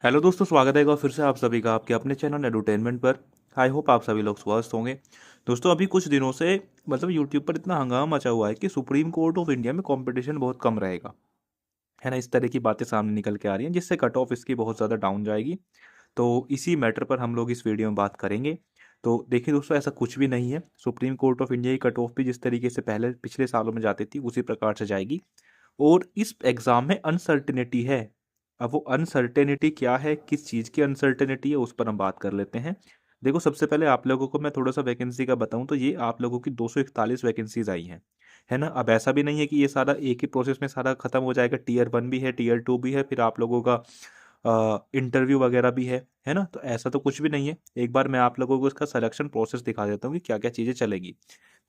Hello दोस्तों, स्वागत है एक बार फिर से आप सभी का आपके अपने चैनल एडुटेनमेंट पर। आई होप आप सभी लोग स्वस्थ होंगे। दोस्तों, अभी कुछ दिनों से यूट्यूब पर इतना हंगामा मचा हुआ है कि सुप्रीम कोर्ट ऑफ इंडिया में कंपटीशन बहुत कम रहेगा, है ना। इस तरह की बातें सामने निकल के आ रही हैं जिससे कट ऑफ इसकी बहुत ज़्यादा डाउन जाएगी। तो इसी मैटर पर हम लोग इस वीडियो में बात करेंगे। तो देखिए दोस्तों, ऐसा कुछ भी नहीं है। सुप्रीम कोर्ट ऑफ इंडिया की कट ऑफ भी जिस तरीके से पहले पिछले सालों में जाती थी उसी प्रकार से जाएगी। और इस एग्ज़ाम में अनसर्टेनिटी है। अब वो अनसर्टेनिटी क्या है, किस चीज़ की अनसर्टेनिटी है, उस पर हम बात कर लेते हैं। देखो, सबसे पहले आप लोगों को मैं थोड़ा-सा वैकेंसी का बताऊँ तो ये आप लोगों की 241 वैकेंसीज़ आई हैं, है ना? अब ऐसा भी नहीं है कि ये सारा एक ही प्रोसेस में सारा खत्म हो जाएगा। टियर 1 भी है, टियर 2 भी है, फिर आप लोगों का इंटरव्यू वगैरह भी है ना? तो ऐसा तो कुछ भी नहीं है। एक बार मैं आप लोगों को इसका सिलेक्शन प्रोसेस दिखा देता हूँ कि क्या-क्या चीज़ें चलेगी।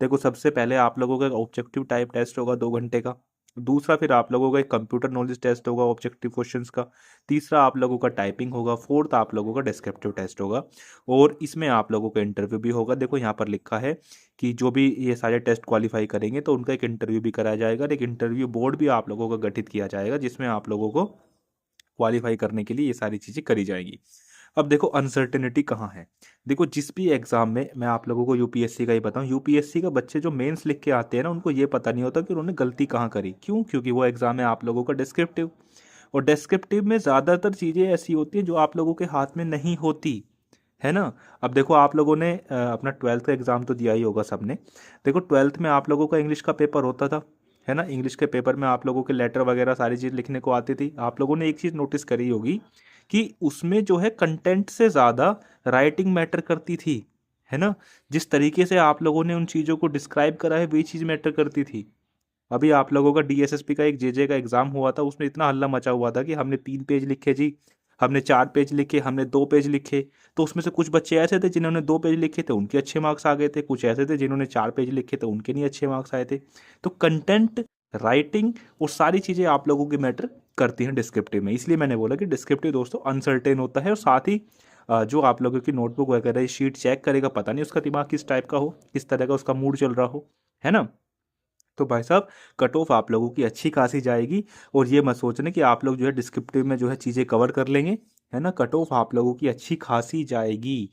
देखो, सबसे पहले आप लोगों का ऑब्जेक्टिव टाइप टेस्ट होगा 2 घंटे का। दूसरा फिर आप लोगों का एक कंप्यूटर नॉलेज टेस्ट होगा ऑब्जेक्टिव क्वेश्चंस का। तीसरा आप लोगों का टाइपिंग होगा। फोर्थ आप लोगों का डिस्क्रिप्टिव टेस्ट होगा। और इसमें आप लोगों का इंटरव्यू भी होगा। देखो, यहाँ पर लिखा है कि जो भी ये सारे टेस्ट क्वालिफाई करेंगे तो उनका एक इंटरव्यू भी कराया जाएगा और एक इंटरव्यू बोर्ड भी आप लोगों का गठित किया जाएगा जिसमें आप लोगों को क्वालिफाई करने के लिए ये सारी चीज़ें करी जाएंगी। अब देखो, अनसर्टेनिटी कहाँ है। देखो, जिस भी एग्जाम में मैं आप लोगों को यूपीएससी का ही बताऊं, यूपीएससी का बच्चे जो मेंस लिख के आते हैं ना, उनको ये पता नहीं होता कि उन्होंने गलती कहाँ करी। क्यों? क्योंकि वो एग्जाम है आप लोगों का डिस्क्रिप्टिव। और डिस्क्रिप्टिव में ज़्यादातर चीज़ें ऐसी होती हैं जो आप लोगों के हाथ में नहीं होती, है ना। अब देखो, आप लोगों ने अपना 12th का एग्ज़ाम तो दिया ही होगा सबने। देखो, 12th में आप लोगों का इंग्लिश का पेपर होता था, है ना। इंग्लिश के पेपर में आप लोगों के लेटर वगैरह सारी चीज़ लिखने को आती थी। आप लोगों ने एक चीज़ नोटिस करी होगी कि उसमें जो है कंटेंट से ज़्यादा राइटिंग मैटर करती थी, है ना। जिस तरीके से आप लोगों ने उन चीज़ों को डिस्क्राइब करा है वही चीज़ मैटर करती थी। अभी आप लोगों का डीएसएसपी का एक जेजे का एग्जाम हुआ था, उसमें इतना हल्ला मचा हुआ था कि हमने 3 पेज लिखे जी, हमने 4 पेज लिखे, हमने 2 पेज लिखे। तो उसमें से कुछ बच्चे ऐसे थे जिन्होंने 2 पेज लिखे थे, उनके अच्छे मार्क्स आ गए थे। कुछ ऐसे थे जिन्होंने 4 पेज लिखे थे, उनके नहीं अच्छे मार्क्स आए थे। तो कंटेंट, राइटिंग और सारी चीज़ें आप लोगों की मैटर करती हैं डिस्क्रिप्टिव में। इसलिए मैंने बोला कि डिस्क्रिप्टिव दोस्तों अनसर्टेन होता है। और साथ ही जो आप लोगों की नोटबुक वगैरह शीट चेक करेगा, पता नहीं उसका दिमाग किस टाइप का हो, किस तरह का उसका मूड चल रहा हो, है ना। तो भाई साहब, कट ऑफ आप लोगों की अच्छी खासी जाएगी। और ये मत सोचना कि आप लोग जो है डिस्क्रिप्टिव में जो है चीज़ें कवर कर लेंगे, है ना। कट ऑफ आप लोगों की अच्छी खासी जाएगी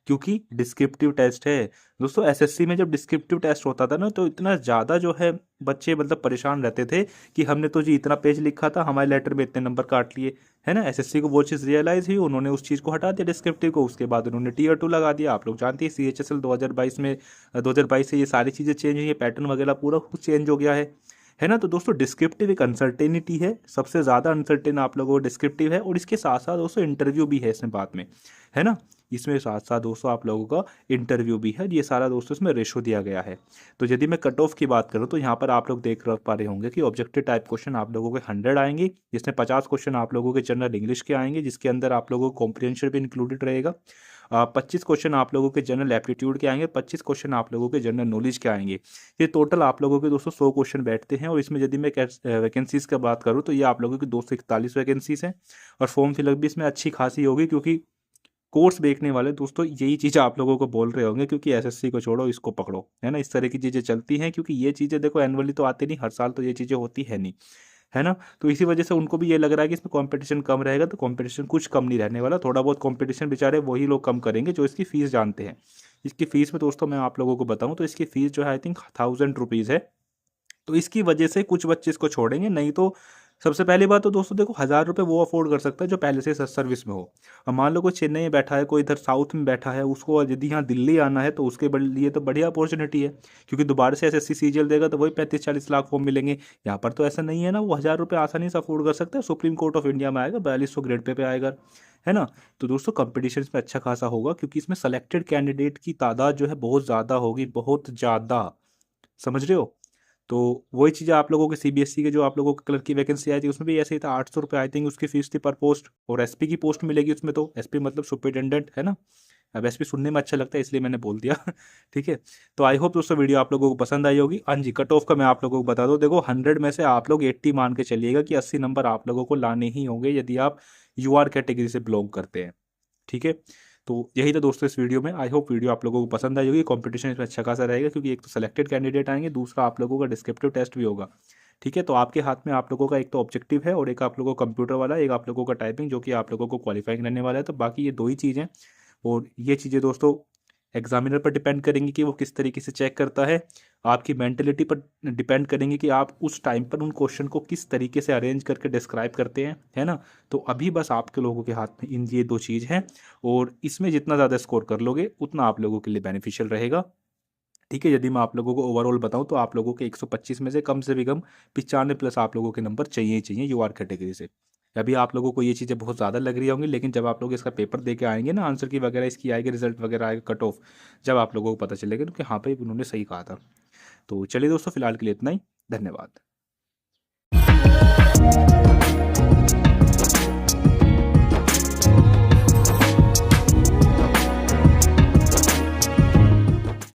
क्योंकि डिस्क्रिप्टिव टेस्ट है। दोस्तों, एसएससी में जब डिस्क्रिप्टिव टेस्ट होता था ना, तो इतना ज़्यादा जो है बच्चे परेशान रहते थे कि हमने तो जी इतना पेज लिखा था, हमारे लेटर में इतने नंबर काट लिए, है ना। एसएससी को वो चीज़ रियलाइज़ हुई, उन्होंने उस चीज़ को हटा दिया डिस्क्रिप्टिव को। उसके बाद उन्होंने टीयर 2 लगा दिया। आप लोग जानते हैं सीएचएसएल 2022 में 2022 से ये सारी चीज़ें चेंज हुई है, पैटर्न वगैरह पूरा कुछ चेंज हो गया है ना। तो दोस्तों, डिस्क्रिप्टिव एक अनसर्टेनिटी है, सबसे ज़्यादा अनसर्टेन आप लोगों को डिस्क्रिप्टिव है। और इसके साथ साथ दोस्तों इंटरव्यू भी है इसमें बाद में, है ना। इसमें साथ साथ दोस्तों आप लोगों का इंटरव्यू भी है। ये सारा दोस्तों इसमें रेशो दिया गया है। तो यदि मैं कट ऑफ की बात करूँ तो यहाँ पर आप लोग देख पा रहे होंगे कि ऑब्जेक्टिव टाइप क्वेश्चन आप लोगों के 100 आएंगे, जिसमें 50 क्वेश्चन आप लोगों के जनरल इंग्लिश के आएंगे, जिसके अंदर आप लोगों को कॉम्प्रिहेंशन भी इंक्लूडेड रहेगा। 25 क्वेश्चन आप लोगों के जनरल एप्टीट्यूड के आएंगे, 25 क्वेश्चन आप लोगों के जनरल नॉलेज के आएंगे। ये टोटल आप लोगों के दोस्तों 100 क्वेश्चन बैठते हैं। और इसमें यदि मैं वैकेंसीज की बात करूँ तो ये आप लोगों की 241 वैकेंसीज हैं। और फॉर्म फिलअप भी इसमें अच्छी खासी होगी क्योंकि कोर्स देखने वाले दोस्तों यही चीज़ आप लोगों को बोल रहे होंगे क्योंकि एसएससी को छोड़ो, इसको पकड़ो, है ना। इस तरह की चीज़ें चलती हैं क्योंकि ये चीज़ें देखो एनुअली तो आती नहीं, हर साल तो ये चीज़ें होती है नहीं, है ना। तो इसी वजह से उनको भी ये लग रहा है कि इसमें कंपटीशन कम रहेगा। तो कंपटीशन कुछ कम नहीं रहने वाला, थोड़ा बहुत कंपटीशन बेचारे वही लोग कम करेंगे जो इसकी फ़ीस जानते हैं। इसकी फ़ीस में दोस्तों मैं आप लोगों को बताऊं तो इसकी फ़ीस जो है आई थिंक 1000 रुपीज़ है। तो इसकी वजह से कुछ बच्चे इसको छोड़ेंगे, नहीं तो सबसे पहली बात तो दोस्तों देखो, 1000 रुपये वो अफोर्ड कर सकता है जो पहले से सर्विस में हो। अब मान लो कोई चेन्नई में बैठा है, कोई इधर साउथ में बैठा है, उसको यदि यहाँ दिल्ली आना है तो उसके लिए तो बढ़िया अपॉर्चुनिटी है क्योंकि दोबारा से एसएससी सीजीएल देगा तो वही 35-40 लाख फॉर्म मिलेंगे। यहाँ पर तो ऐसा नहीं है ना, वो 1000 रुपये आसानी से अफोर्ड कर सकता है। सुप्रीम कोर्ट ऑफ इंडिया में आएगा, 4200 ग्रेड पे आएगा, है ना। तो दोस्तों कंपटीशन इसमें अच्छा खासा होगा क्योंकि इसमें सेलेक्टेड कैंडिडेट की तादाद जो है बहुत ज़्यादा होगी, बहुत ज़्यादा, समझ रहे हो। तो वही चीज़ आप लोगों के सीबीएसई के जो आप लोगों के क्लर्क की वैकेंसी आई थी उसमें भी ऐसे ही था, 800 रुपये आई थिंक उसकी फीस थी पर पोस्ट। और एसपी की पोस्ट मिलेगी उसमें, तो एसपी मतलब सुपरिटेंडेंट, है ना। अब एसपी सुनने में अच्छा लगता है इसलिए मैंने बोल दिया ठीक है। तो आई होप दोस्तों वीडियो आप लोगों को पसंद आई होगी। हाँ जी, कट ऑफ का मैं आप लोगों को बता दूं, देखो 100 में से आप लोग 80 मान के चलिएगा कि 80 नंबर आप लोगों को लाने ही होंगे यदि आप यूआर कैटेगरी से बिलोंग करते हैं, ठीक है। तो यही था दोस्तों इस वीडियो में। आई होप वीडियो आप लोगों को पसंद आई होगी। कंपटीशन इसमें अच्छा खासा रहेगा क्योंकि एक तो सेलेक्टेड कैंडिडेट आएंगे, दूसरा आप लोगों का डिस्क्रिप्टिव टेस्ट भी होगा, ठीक है, तो आपके हाथ में आप लोगों का एक तो ऑब्जेक्टिव है और एक आप लोगों को कंप्यूटर वाला, एक आप लोगों का टाइपिंग, जो कि आप लोगों को क्वालिफाइंग रहने वाला है। तो बाकी ये 2 ही चीज़ हैं और ये चीज़ें दोस्तों एग्जामिनर पर डिपेंड करेंगी कि वो किस तरीके से चेक करता है। आपकी मेंटलिटी पर डिपेंड करेंगे कि आप उस टाइम पर उन क्वेश्चन को किस तरीके से अरेंज करके डिस्क्राइब करते हैं, है ना। तो अभी बस आपके लोगों के हाथ में इन ये 2 चीज़ हैं और इसमें जितना ज़्यादा स्कोर कर लोगे उतना आप लोगों के लिए बेनिफिशियल रहेगा। ठीक है, यदि मैं आप लोगों को ओवरऑल बताऊं तो आप लोगों के 125 में से भी कम 95 प्लस आप लोगों के नंबर चाहिए ही चाहिए यूआर कैटेगरी से। अभी आप लोगों को ये चीज़ें बहुत ज़्यादा लग रही होंगी, लेकिन जब आप लोग इसका पेपर दे के आएंगे ना, आंसर की वगैरह इसकी आएगी, रिजल्ट वगैरह आएगा, कट ऑफ, जब आप लोगों को पता चलेगा तो कि हाँ भाई उन्होंने सही कहा था। तो चलिए दोस्तों, फिलहाल के लिए इतना ही। धन्यवाद।